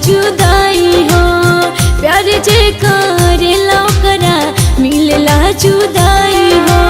जुदाई हो। प्यार जे करेला ओकरा मिलेला जुदाई हो।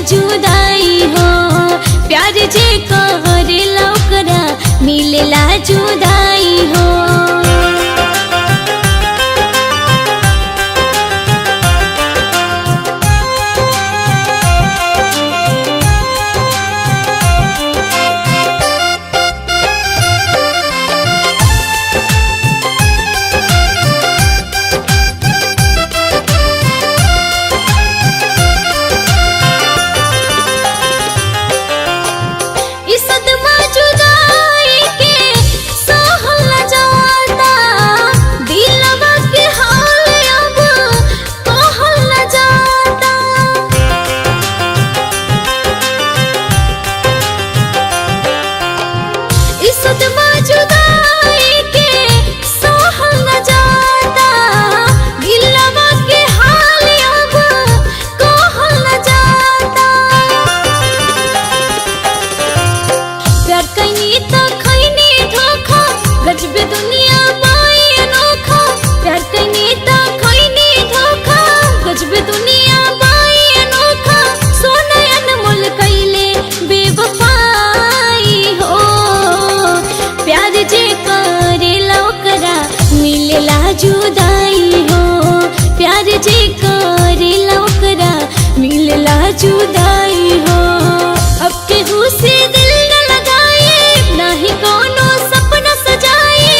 जुदाई हो। प्यार जे करेला ओकरा मिलेला जुदाई हो। जुदाई हो। प्यार जे करेला ओकरा मिलेला जुदाई हो। अब केहू से दिल न लगाए, ना ही कोनो सपना सजाए।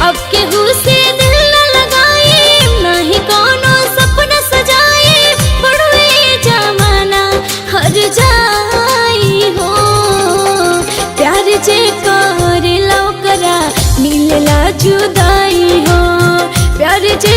अब केहू से दिल न लगाए, ना ही कोनो सपना सजाए। पड़वे जमाना हर जाई हो। प्यार जे करेला ओकरा मिलेला जुदाई हो। प्यार जे